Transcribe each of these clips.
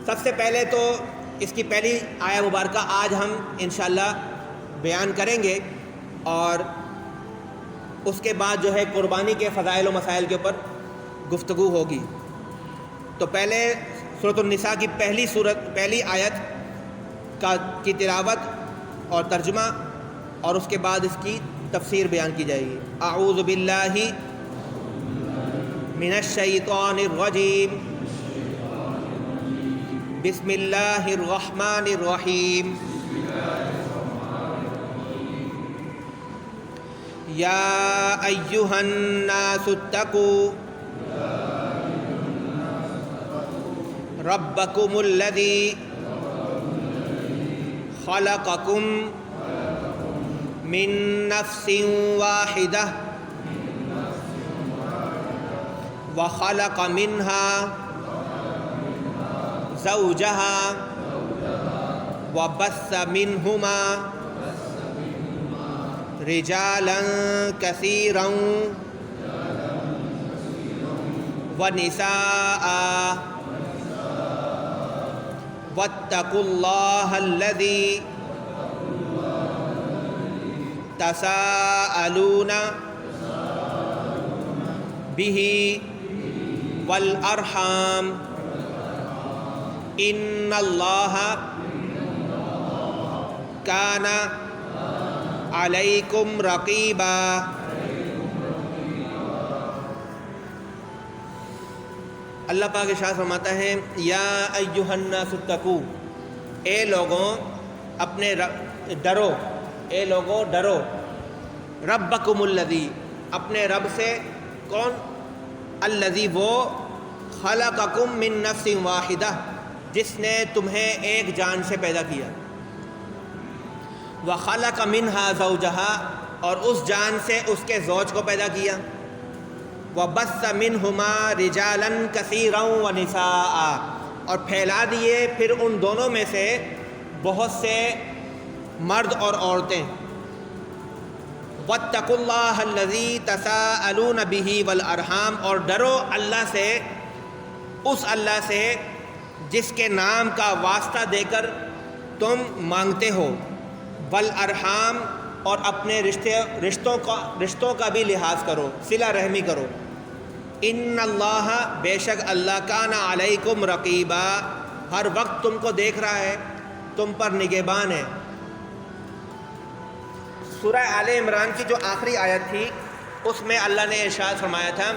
سب سے پہلے تو اس کی پہلی آیہ مبارکہ آج ہم انشاءاللہ بیان کریں گے، اور اس کے بعد جو ہے قربانی کے فضائل و مسائل کے اوپر گفتگو ہوگی۔ تو پہلے سورۃ النساء کی پہلی آیت کی تلاوت اور ترجمہ، اور اس کے بعد اس کی تفسیر بیان کی جائے گی۔ اعوذ باللہ من الشیطان الرجیم، بسم اللہ الرحمن الرحیم۔ یا ایہا الناس اتقوا ربکم الذی خلقکم من نفس واحدہ وخلق منها زوجها وبث منهما رجالا كثيرا ونساء واتقوا الله الذي تساءلون به والارحام ان اللہ کان علیکم رقیبا۔ اللہ پاک ارشاد فرماتا ہے، یا ایھا الناس اتقوا، اے لوگوں اپنے ڈرو، اے لوگوں ڈرو، ربکم الذی، اپنے رب سے، کون؟ الذی، وہ، خلقکم من نفس واحدہ، جس نے تمہیں ایک جان سے پیدا کیا، وخلق منها زوجها، اور اس جان سے اس کے زوج کو پیدا کیا، وبث منهما رجالا كثيرا ونساء، اور پھیلا دیے پھر ان دونوں میں سے بہت سے مرد اور عورتیں، واتقوا اللہ الذی تساءلون به والارحام، اور ڈرو اللہ سے، اس اللہ سے جس کے نام کا واسطہ دے کر تم مانگتے ہو، والارحام، اور اپنے رشتوں کا بھی لحاظ کرو، صلہ رحمی کرو، ان اللہ، بے شک اللہ، کان علیکم رقیبا، ہر وقت تم کو دیکھ رہا ہے، تم پر نگہبان ہے۔ سورہ آل عمران کی جو آخری آیت تھی اس میں اللہ نے ارشاد فرمایا تھا،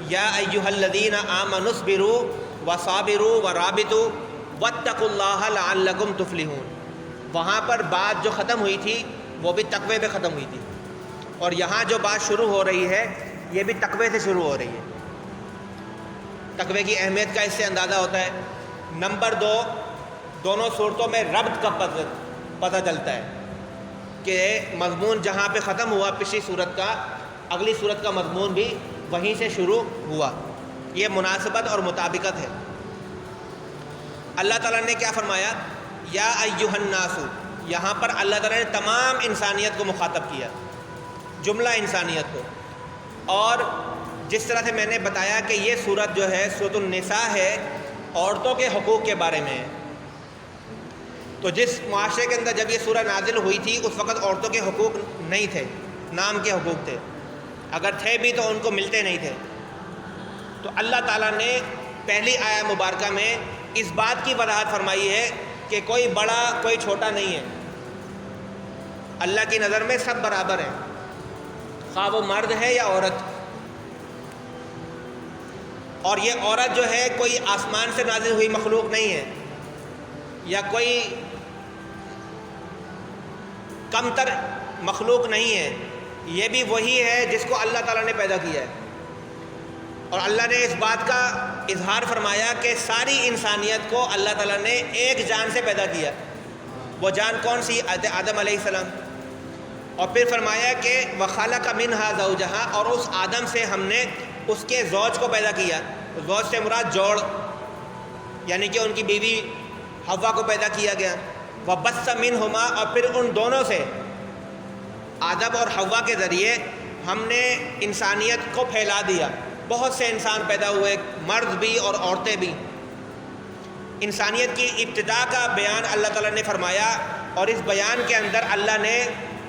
یا ایھا الذین آمنوا اصبروا وصابروا ورابطوا واتقوا اللہ لعلکم تفلحون۔ وہاں پر بات جو ختم ہوئی تھی وہ بھی تقوی پہ ختم ہوئی تھی، اور یہاں جو بات شروع ہو رہی ہے یہ بھی تقوی سے شروع ہو رہی ہے۔ تقوی کی اہمیت کا اس سے اندازہ ہوتا ہے۔ نمبر 2، دونوں صورتوں میں ربط کا پتہ چلتا ہے کہ مضمون جہاں پہ ختم ہوا پچھلی صورت کا، اگلی صورت کا مضمون بھی وہیں سے شروع ہوا، یہ مناسبت اور مطابقت ہے۔ اللہ تعالیٰ نے کیا فرمایا؟ یا ایھا الناس، یہاں پر اللہ تعالیٰ نے تمام انسانیت کو مخاطب کیا، جملہ انسانیت کو، اور جس طرح سے میں نے بتایا کہ یہ صورت جو ہے سورۃ النساء ہے، عورتوں کے حقوق کے بارے میں ہے۔ تو جس معاشرے کے اندر جب یہ سورہ نازل ہوئی تھی اس وقت عورتوں کے حقوق نہیں تھے، نام کے حقوق تھے، اگر تھے بھی تو ان کو ملتے نہیں تھے۔ تو اللہ تعالیٰ نے پہلی آیہ مبارکہ میں اس بات کی وضاحت فرمائی ہے کہ کوئی بڑا کوئی چھوٹا نہیں ہے، اللہ کی نظر میں سب برابر ہیں، خواہ وہ مرد ہے یا عورت۔ اور یہ عورت جو ہے کوئی آسمان سے نازل ہوئی مخلوق نہیں ہے، یا کوئی کمتر مخلوق نہیں ہے، یہ بھی وہی ہے جس کو اللہ تعالیٰ نے پیدا کیا ہے۔ اور اللہ نے اس بات کا اظہار فرمایا کہ ساری انسانیت کو اللہ تعالیٰ نے ایک جان سے پیدا کیا۔ وہ جان کون سی؟ آدم علیہ السلام۔ اور پھر فرمایا کہ وَخَلَقَ مِنْهَا زَوْجَهَا، اور اس آدم سے ہم نے اس کے زوج کو پیدا کیا۔ زوج سے مراد جوڑ، یعنی کہ ان کی بیوی حوا کو پیدا کیا گیا۔ وَبَثَّ مِنْهُمَا، اور پھر ان دونوں سے، آدم اور حوا کے ذریعے ہم نے انسانیت کو پھیلا دیا، بہت سے انسان پیدا ہوئے، مرد بھی اور عورتیں بھی۔ انسانیت کی ابتدا کا بیان اللہ تعالیٰ نے فرمایا، اور اس بیان کے اندر اللہ نے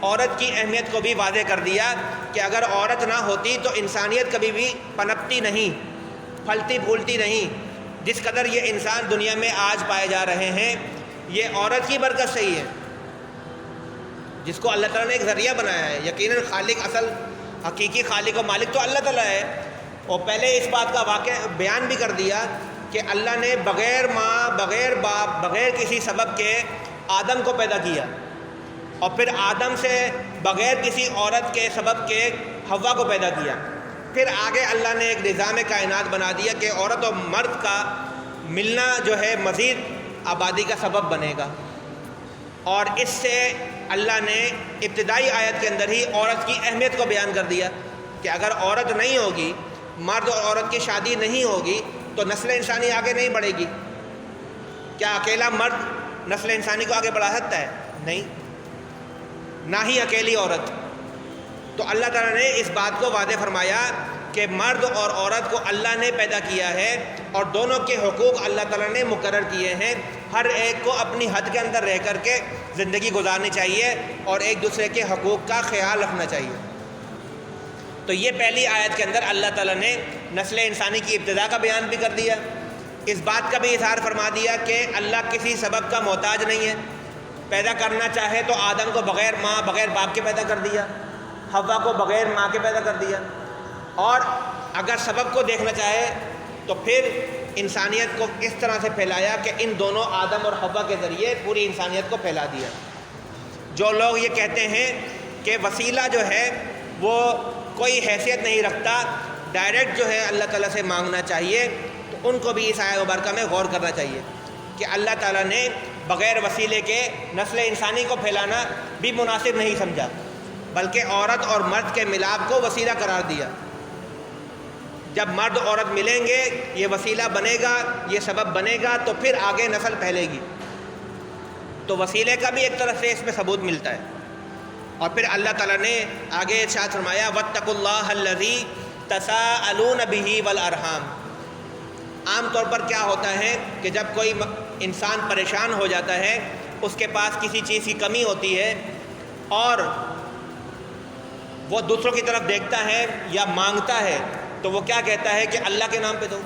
عورت کی اہمیت کو بھی واضح کر دیا کہ اگر عورت نہ ہوتی تو انسانیت کبھی بھی پنپتی نہیں، پھلتی پھولتی نہیں۔ جس قدر یہ انسان دنیا میں آج پائے جا رہے ہیں، یہ عورت کی برکت سے ہی ہے، جس کو اللہ تعالیٰ نے ایک ذریعہ بنایا ہے۔ یقیناً خالق، اصل حقیقی خالق و مالک تو اللہ تعالیٰ ہے، اور پہلے اس بات کا واقعہ بیان بھی کر دیا کہ اللہ نے بغیر ماں، بغیر باپ، بغیر کسی سبب کے آدم کو پیدا کیا، اور پھر آدم سے بغیر کسی عورت کے سبب کے حوا کو پیدا کیا۔ پھر آگے اللہ نے ایک نظام کائنات بنا دیا کہ عورت اور مرد کا ملنا جو ہے مزید آبادی کا سبب بنے گا، اور اس سے اللہ نے ابتدائی آیت کے اندر ہی عورت کی اہمیت کو بیان کر دیا کہ اگر عورت نہیں ہوگی، مرد اور عورت کی شادی نہیں ہوگی تو نسل انسانی آگے نہیں بڑھے گی۔ کیا اکیلا مرد نسل انسانی کو آگے بڑھا سکتا ہے؟ نہیں، نہ ہی اکیلی عورت۔ تو اللہ تعالیٰ نے اس بات کو واضح فرمایا کہ مرد اور عورت کو اللہ نے پیدا کیا ہے، اور دونوں کے حقوق اللہ تعالیٰ نے مقرر کیے ہیں۔ ہر ایک کو اپنی حد کے اندر رہ کر کے زندگی گزارنی چاہیے، اور ایک دوسرے کے حقوق کا خیال رکھنا چاہیے۔ تو یہ پہلی آیت کے اندر اللہ تعالیٰ نے نسل انسانی کی ابتدا کا بیان بھی کر دیا، اس بات کا بھی اظہار فرما دیا کہ اللہ کسی سبب کا محتاج نہیں ہے۔ پیدا کرنا چاہے تو آدم کو بغیر ماں، بغیر باپ کے پیدا کر دیا، حوا کو بغیر ماں کے پیدا کر دیا، اور اگر سبب کو دیکھنا چاہے تو پھر انسانیت کو اس طرح سے پھیلایا کہ ان دونوں آدم اور حوا کے ذریعے پوری انسانیت کو پھیلا دیا۔ جو لوگ یہ کہتے ہیں کہ وسیلہ جو ہے وہ کوئی حیثیت نہیں رکھتا، ڈائریکٹ جو ہے اللہ تعالیٰ سے مانگنا چاہیے، تو ان کو بھی اس آیت مبارکہ میں غور کرنا چاہیے کہ اللہ تعالیٰ نے بغیر وسیلے کے نسل انسانی کو پھیلانا بھی مناسب نہیں سمجھا، بلکہ عورت اور مرد کے ملاپ کو وسیلہ قرار دیا۔ جب مرد عورت ملیں گے، یہ وسیلہ بنے گا، یہ سبب بنے گا، تو پھر آگے نسل پھیلے گی۔ تو وسیلے کا بھی ایک طرف سے اس میں ثبوت ملتا ہے۔ اور پھر اللہ تعالیٰ نے آگے ارشاد فرمایا وَاتَّقُوا اللَّهَ الَّذِي تَسَاءَلُونَ بِهِ وَالْأَرْحَامَ۔ عام طور پر کیا ہوتا ہے کہ جب کوئی انسان پریشان ہو جاتا ہے، اس کے پاس کسی چیز کی کمی ہوتی ہے، اور وہ دوسروں کی طرف دیکھتا ہے یا مانگتا ہے، تو وہ کیا کہتا ہے کہ اللہ کے نام پہ دو،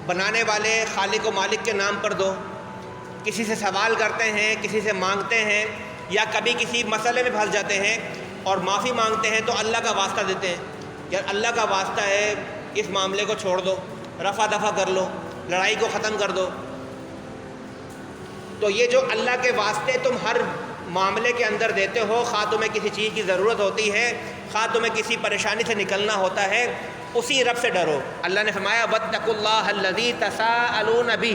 بنانے والے خالق و مالک کے نام پر دو۔ کسی سے سوال کرتے ہیں، کسی سے مانگتے ہیں، یا کبھی کسی مسئلے میں پھنس جاتے ہیں اور معافی مانگتے ہیں تو اللہ کا واسطہ دیتے ہیں، یار اللہ کا واسطہ ہے، اس معاملے کو چھوڑ دو، رفع دفع کر لو، لڑائی کو ختم کر دو۔ تو یہ جو اللہ کے واسطے تم ہر معاملے کے اندر دیتے ہو، خواہ تمہیں کسی چیز کی ضرورت ہوتی ہے، خواہ تمہیں کسی پریشانی سے نکلنا ہوتا ہے، اسی رب سے ڈرو۔ اللہ نے فرمایا وَاتَّقُوا اللَّهَ الَّذِي تَسَاءَلُونَ بِهِ،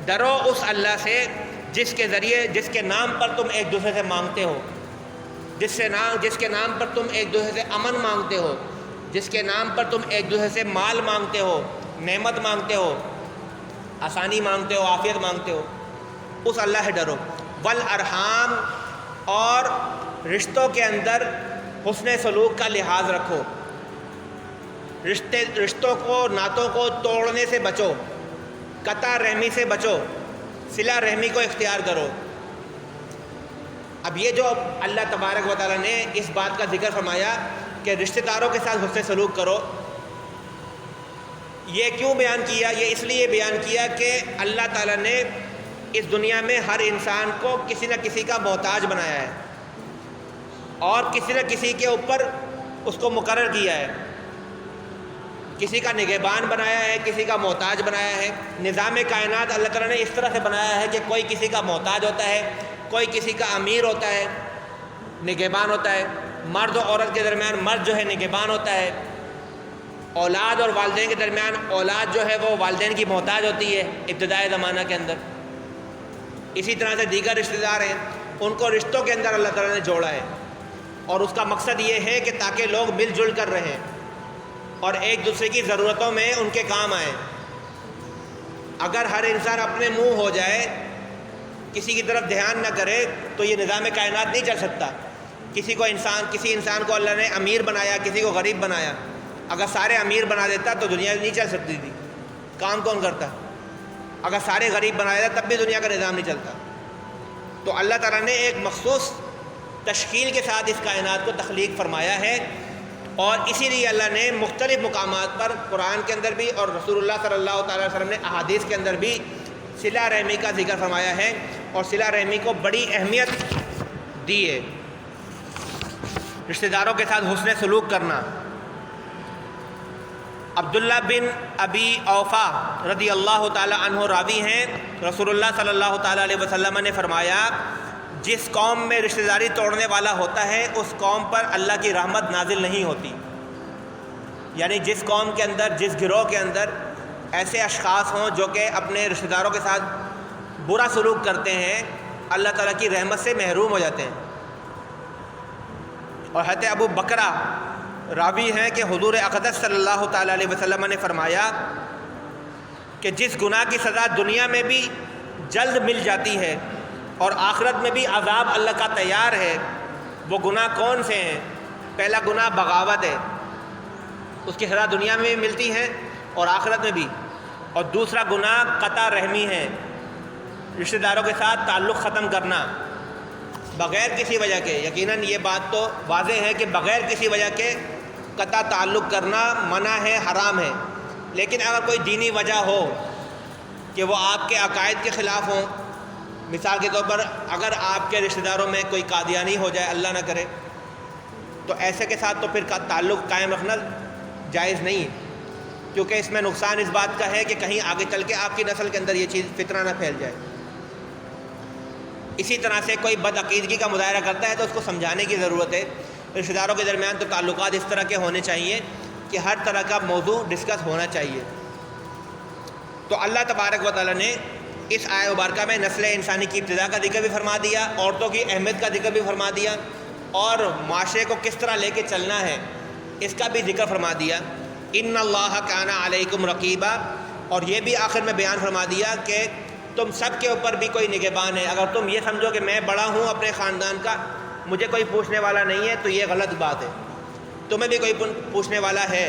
ڈرو اس اللہ سے جس کے ذریعے، جس کے نام پر تم ایک دوسرے سے مانگتے ہو، جس کے نام پر تم ایک دوسرے سے امن مانگتے ہو، جس کے نام پر تم ایک دوسرے سے مال مانگتے ہو، نعمت مانگتے ہو، آسانی مانگتے ہو، عافیت مانگتے ہو، اس اللہ سے ڈرو۔ والارحام، اور رشتوں کے اندر حسن سلوک کا لحاظ رکھو، رشتوں کو، ناتوں کو توڑنے سے بچو، قطع رحمی سے بچو، صلہ رحمی کو اختیار کرو۔ اب یہ جو اللہ تبارک و تعالیٰ نے اس بات کا ذکر فرمایا کہ رشتہ داروں کے ساتھ حسن سلوک کرو، یہ کیوں بیان کیا؟ یہ اس لیے بیان کیا کہ اللہ تعالیٰ نے اس دنیا میں ہر انسان کو کسی نہ کسی کا محتاج بنایا ہے، اور کسی نہ کسی کے اوپر اس کو مقرر کیا ہے، کسی کا نگہبان بنایا ہے، کسی کا محتاج بنایا ہے۔ نظام کائنات اللہ تعالیٰ نے اس طرح سے بنایا ہے کہ کوئی کسی کا محتاج ہوتا ہے، کوئی کسی کا امیر ہوتا ہے، نگہبان ہوتا ہے، مرد و عورت کے درمیان مرد جو ہے نگہبان ہوتا ہے، اولاد اور والدین کے درمیان اولاد جو ہے وہ والدین کی محتاج ہوتی ہے ابتدائی زمانہ کے اندر۔ اسی طرح سے دیگر رشتہ دار ہیں، ان کو رشتوں کے اندر اللہ تعالیٰ نے جوڑا ہے، اور اس کا مقصد یہ ہے کہ تاکہ لوگ مل جل کر رہیں اور ایک دوسرے کی ضرورتوں میں ان کے کام آئیں۔ اگر ہر انسان اپنے منہ ہو جائے، کسی کی طرف دھیان نہ کرے، تو یہ نظام کائنات نہیں چل سکتا۔ کسی انسان کو اللہ نے امیر بنایا، کسی کو غریب بنایا۔ اگر سارے امیر بنا دیتا تو دنیا نہیں چل سکتی تھی، کام کون کرتا؟ اگر سارے غریب بنایا جائے تب بھی دنیا کا نظام نہیں چلتا۔ تو اللہ تعالیٰ نے ایک مخصوص تشکیل کے ساتھ اس کائنات کو تخلیق فرمایا ہے، اور اسی لیے اللہ نے مختلف مقامات پر قرآن کے اندر بھی اور رسول اللہ صلی اللہ تعالیٰ علیہ وسلم نے احادیث کے اندر بھی صلہ رحمی کا ذکر فرمایا ہے، اور صلہ رحمی کو بڑی اہمیت دی ہے۔ رشتہ داروں کے ساتھ حسن سلوک کرنا۔ عبداللہ بن ابی اوفا رضی اللہ تعالی عنہ راوی ہیں، رسول اللہ صلی اللہ تعالی علیہ وسلم نے فرمایا، جس قوم میں رشتہ داری توڑنے والا ہوتا ہے اس قوم پر اللہ کی رحمت نازل نہیں ہوتی۔ یعنی جس قوم کے اندر، جس گروہ کے اندر ایسے اشخاص ہوں جو کہ اپنے رشتہ داروں کے ساتھ برا سلوک کرتے ہیں، اللہ تعالیٰ کی رحمت سے محروم ہو جاتے ہیں۔ اور حضرت ابو بکرہ راوی ہیں کہ حضور اقدس صلی اللہ تعالیٰ علیہ وسلم نے فرمایا کہ جس گناہ کی سزا دنیا میں بھی جلد مل جاتی ہے اور آخرت میں بھی عذاب اللہ کا تیار ہے، وہ گناہ کون سے ہیں؟ پہلا گناہ بغاوت ہے، اس کی سزا دنیا میں بھی ملتی ہے اور آخرت میں بھی۔ اور دوسرا گناہ قطع رحمی ہے، رشتہ داروں کے ساتھ تعلق ختم کرنا بغیر کسی وجہ کے۔ یقیناً یہ بات تو واضح ہے کہ بغیر کسی وجہ کے قطع تعلق کرنا منع ہے، حرام ہے، لیکن اگر کوئی دینی وجہ ہو کہ وہ آپ کے عقائد کے خلاف ہوں، مثال کے طور پر اگر آپ کے رشتہ داروں میں کوئی قادیانی ہو جائے، اللہ نہ کرے، تو ایسے کے ساتھ تو پھر تعلق قائم رکھنا جائز نہیں، کیونکہ اس میں نقصان اس بات کا ہے کہ کہیں آگے چل کے آپ کی نسل کے اندر یہ چیز فتنہ نہ پھیل جائے۔ اسی طرح سے کوئی بد عقیدگی کا مظاہرہ کرتا ہے تو اس کو سمجھانے کی ضرورت ہے۔ رشتہ داروں کے درمیان تو تعلقات اس طرح کے ہونے چاہیے کہ ہر طرح کا موضوع ڈسکس ہونا چاہیے۔ تو اللہ تبارک و تعالیٰ نے اس آیہ مبارکہ میں نسل انسانی کی ابتدا کا ذکر بھی فرما دیا، عورتوں کی اہمیت کا ذکر بھی فرما دیا، اور معاشرے کو کس طرح لے کے چلنا ہے اس کا بھی ذکر فرما دیا۔ ان اللہ کان علیکم رقیبا، اور یہ بھی آخر میں بیان فرما دیا کہ تم سب کے اوپر بھی کوئی نگہبان ہے۔ اگر تم یہ سمجھو کہ میں بڑا ہوں اپنے خاندان کا، مجھے کوئی پوچھنے والا نہیں ہے، تو یہ غلط بات ہے، تمہیں بھی کوئی پوچھنے والا ہے،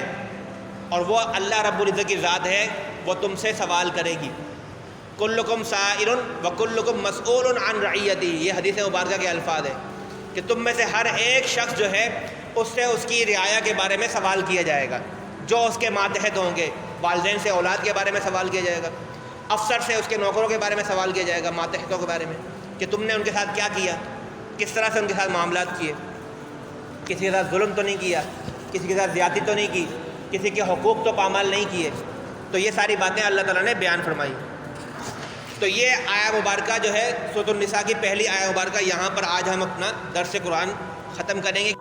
اور وہ اللہ رب العزت کی ذات ہے، وہ تم سے سوال کرے گی۔ کلکم سائل وکلکم مسئول عن رعیتی، یہ حدیث مبارکہ کے الفاظ ہیں کہ تم میں سے ہر ایک شخص جو ہے اس سے اس کی رعایا کے بارے میں سوال کیا جائے گا، جو اس کے ماتحت ہوں گے۔ والدین سے اولاد کے بارے میں سوال کیا جائے گا، افسر سے اس کے نوکروں کے بارے میں سوال کیا جائے گا، ماتحتوں کے بارے میں، کہ تم نے ان کے ساتھ کیا کیا، کس طرح سے ان کے ساتھ معاملات کیے، کسی کے ساتھ ظلم تو نہیں کیا، کسی کے ساتھ زیادتی تو نہیں کی، کسی کے حقوق تو پامال نہیں کیے۔ تو یہ ساری باتیں اللہ تعالیٰ نے بیان فرمائی۔ تو یہ آیہ مبارکہ جو ہے سورۃ النساء کی پہلی آیہ مبارکہ، یہاں پر آج ہم اپنا درس قرآن ختم کریں گے۔